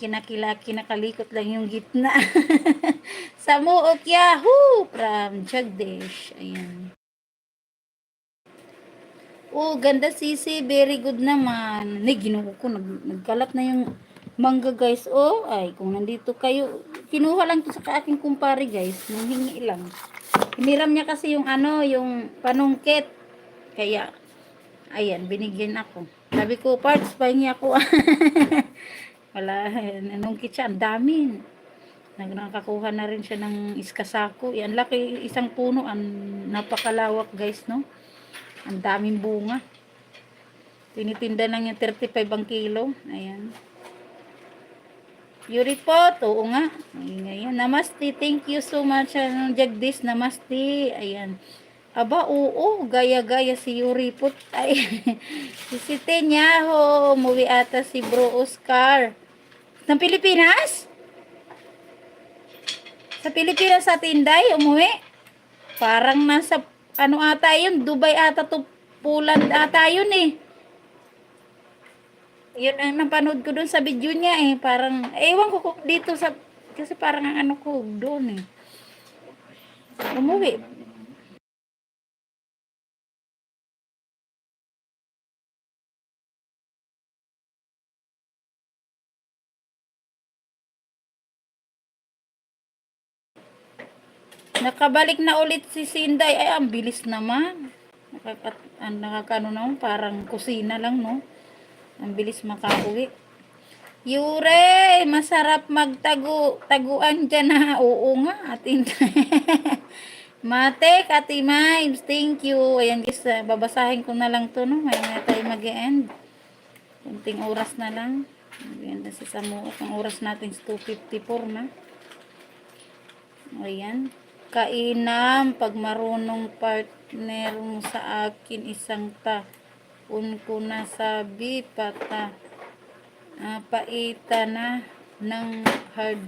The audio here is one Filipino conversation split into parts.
kinakilaki, nakalikot lang yung gitna. Samuok Yahoo! From Jagdish. Ayan. Oh, ganda sisi. Very good naman. Ginuho ko. Nagkalat na yung mangga guys. Oh, ay, kung nandito kayo. Kinuha lang to sa aking kumpare guys. Nanghingi lang. Hiniram niya kasi yung ano, yung panungkit. Kaya, ayan, binigyan ako. Sabi ko, parts, pahingi ako. Wala, nanungkit siya. Ang dami. Nakakuha na rin siya ng iskasako. Yan, laki isang puno. Ang napakalawak guys, no? Ang daming bunga. Tinitinda lang yung 35 ang kilo. Ayan. Yuri pot. Oo nga. Ayan. Namaste. Thank you so much. Jagdish. Namaste. Ayan. Aba, oo. Gaya-gaya si Yuri pot. Ay. Si Tenyaho. Umuwi ata si Bro Oscar. Ng Pilipinas? Sa Pilipinas sa Tinday. Umuwi. Parang nasa ano ata yun. Dubai ata to. Poland ata yun eh. Yun ang napanood ko doon sa video niya eh. Parang, ewan ko dito sa, kasi parang ang ano ko doon eh. Umuwi. Nakabalik na ulit si Sinday. Ay, ang bilis naman. Nakakano naman, parang kusina lang, no? Ang bilis makauwi. Yure, masarap taguan dyan na. Oo nga, atin. Matek, Ate Mimes, thank you. Ayan guys, babasahin ko na lang to, no? May tayo mag-end. Kunting oras na lang. Ayan na si Samuot. Ang oras natin is 2:54 na. Ayan. Kainam, pag marunong partner mo sa akin, isang taon ko na sabi, paita na ng hard,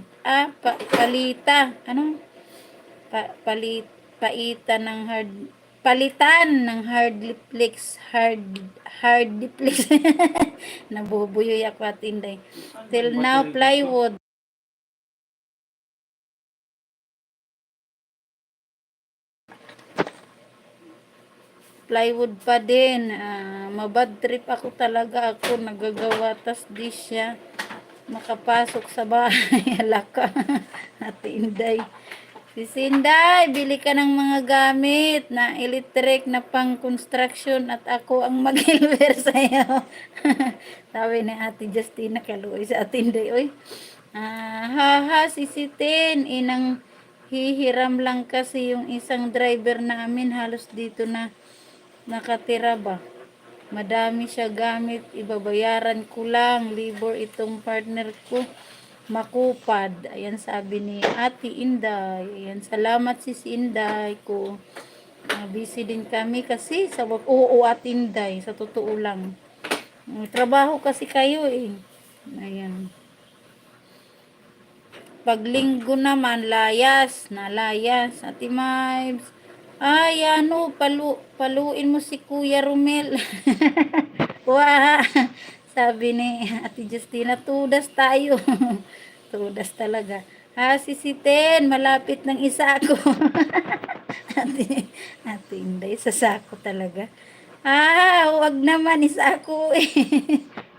palita, ano? Paita ng hard, palitan ng hard diplex. Nabubuyoy ako at Inday. Till now, plywood. Plywood pa din. Mabad trip ako talaga. Ako nagagawa. Tas di siya makapasok sa bahay. Alaka. Ate Inday. Si Sinday, bili ka ng mga gamit na electric na pang construction at ako ang mag-helper sa'yo. Sabi ni Ate Justina, kaluoy sa Ate Inday. Oy. Haha, sisitin. Inang hihiram lang kasi yung isang driver namin. Halos dito na nakatira ba. Madami siya gamit. Ibabayaran ko lang. Libor itong partner ko. Makupad. Ayan sabi ni Ate Inday. Ayan, salamat si Inday ko. Busy din kami kasi sa oo Ate Inday, sa totoo lang. Trabaho kasi kayo eh. Ayan. Pag linggo naman, layas. Nalayas. Ate Mimes. Ay, ano, paluin mo si Kuya Romel. Wah. Sabi ni Ate Justina, tudas tayo. Tudas talaga. Sisiten, malapit ng isa ako. ate Inday, sa sako talaga. Huwag naman, isa ako eh.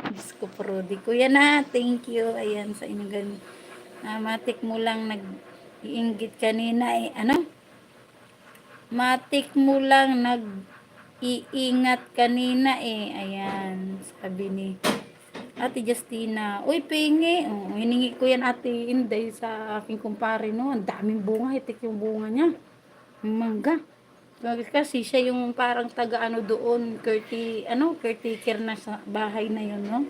Diyos ko, Prodi. Kuya na, thank you. Ayan, sa inyong ganun. Matik mo lang nag-iinggit kanina eh. Ano? Matik mo lang nag-iingat kanina eh. Ayan, sabi ni Ate Justina. Uy, pingi. Hiningi ko yan Ate Inday sa aking kumpare, no. Ang daming bunga. Hitik yung bunga niya. Yung mangga. Kasi siya yung parang taga-ano doon. Caretaker na sa bahay na yun, no.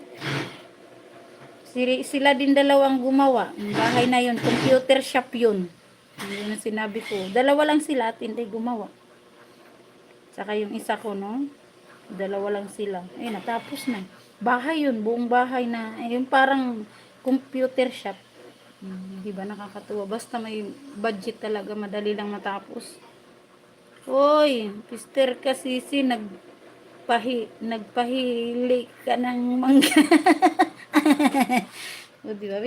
Sila din dalawang gumawa. Yung bahay na yun. Computer shop yun. Yun ang sinabi ko. Dalawa lang sila at hindi gumawa. Saka yung isa ko, no? Dalawa lang sila. Natapos na. Bahay yun. Buong bahay na. Yung parang computer shop. Di ba nakakatuwa? Basta may budget talaga. Madali lang matapos. Hoy, Pister Kasisi, nagpahili ka ng mangga. O, di ba?